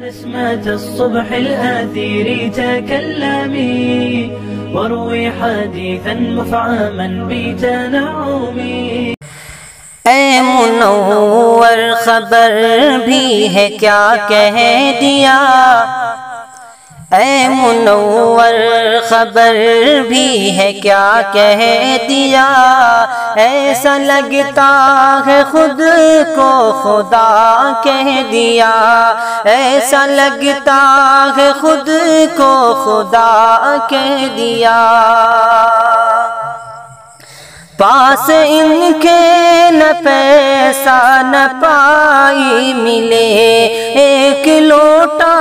نسمة الصبح الآثير تكلمي واروي حديثا مفعما بتنعمي. اے منور خبر بھی ہے کیا کہہ دیا، اے منور خبر بھی ہے کیا کہہ دیا، ایسا لگتا ہے خود کو خدا کہہ دیا، ایسا لگتا ہے خود کو خدا کہہ دیا. پاس ان کے نہ پیسہ نہ پائی ملے، ایک لوٹا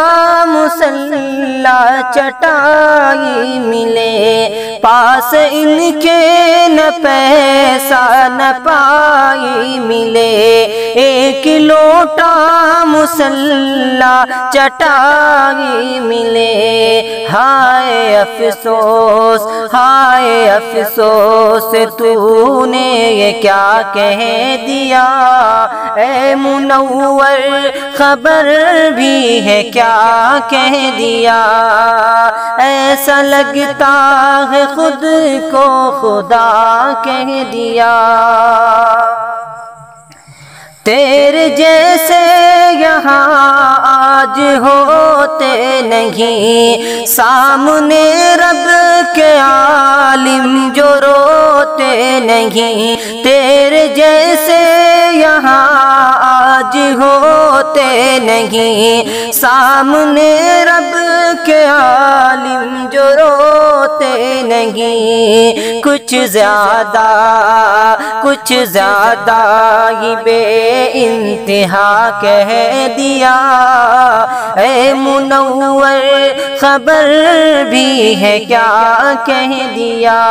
مسلح چٹائی ملے. پاس ان کے نہ پیسہ نہ پائی ملے، ایک لوٹا مسلح چٹائی ملے. ہائے افسوس ہائے افسوس تو نے یہ کیا کہہ دیا، اے منور خبر بھی ہے کیا کہہ دیا، ایسا لگتا ہے خود کو خدا کہہ دیا. تیرے جیسے یہاں آج ہوتے نہیں، سامنے رب کے عالم جو روتے نہیں. تیرے جیسے یہاں آج ہوتے نہیں، سامنے رب کے عالم جو روتے نہیں. کچھ زیادہ ہی بے انتہا کہہ دیا، اے منور خبر بھی ہے کیا کہہ دیا.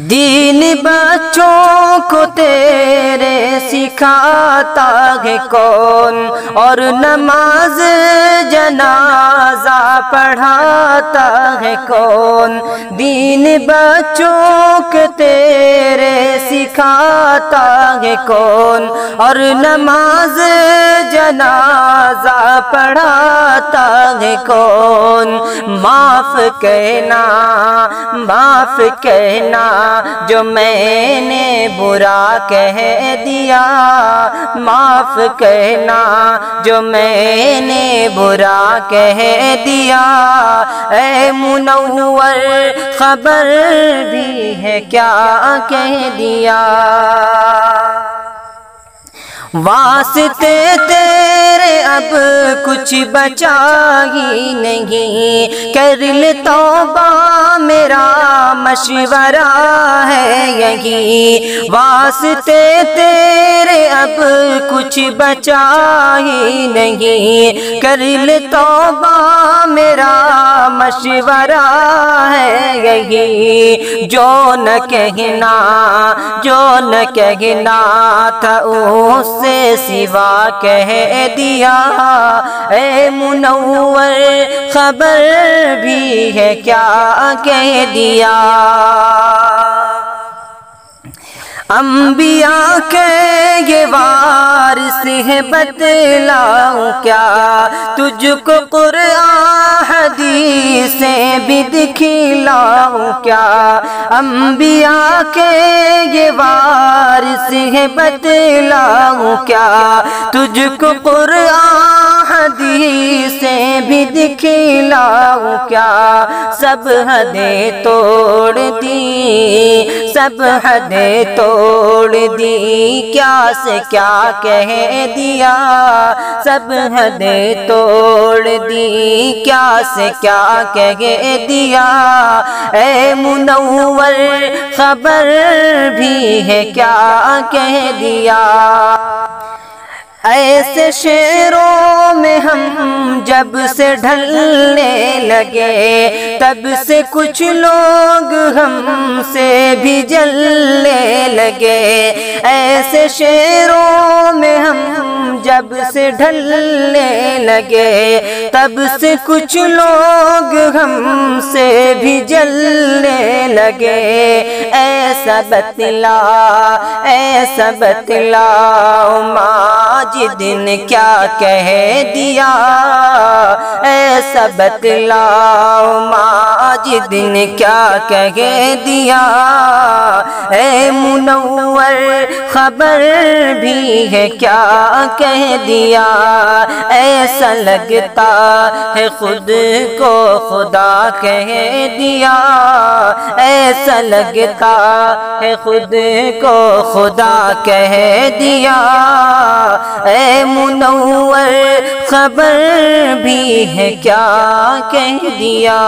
دین بچوں کو تیرے سکھاتا ہے کون، اور نماز جنازہ پڑھاتا ہے کون. دین بچوں کو تیرے سکھاتا ہے کون، اور نماز جنازہ پڑھاتا ہے کون. معاف کہنا جو میں نے برا کہہ دیا، معاف کہنا جو میں نے برا کہہ دیا، اے منور خبر بھی ہے کیا کہہ دیا. واسطے تیرے اب کچھ بچا ہی نہیں، کر لے توبہ میرا مشورہ ہے یہی. واسطے تیرے اب کچھ بچا ہی نہیں، کر لے توبہ میرا مشورہ ہے یہی. جو نہ کہنا تھا اس سے سوا کہہ دیا، اے منور خبر بھی ہے کیا کہہ دیا. انبیاء کے یہ وارث ہیں بتلاؤں کیا، تجھ کو قرآن حدیثیں بھی دکھلاؤں کیا. انبیاء کے یہ وارث ہیں بتلاؤں کیا، تجھ کو قرآن حدیثیں بھی دکھلاؤں کیا. سب حدیں توڑ دی کیا سے کیا کہہ دیا، سب حدیں توڑ دی کیا سے کیا کہہ دیا، اے منور خبر بھی ہے کیا کہہ دیا. ایسے شعروں میں ہم جب سے ڈھلنے لگے، تب سے کچھ لوگ ہم سے بھی جلنے لگے. ایسے شعروں میں ہم جب سے ڈھلنے لگے تب سے کچھ لوگ ہم سے بھی جلنے لگے. ایسا بتلا ماجد نے کیا کہہ دیا, ایسا بتلا ماجد نے کیا کہہ دیا. اے منور خبر بھی ہے کیا کہہ دیا. ایسا لگتا ہے خود کو خدا کہہ دیا, ایسا لگتا ہے خود کو خدا کہہ دیا. اے منور خبر بھی ہے کیا کہہ دیا.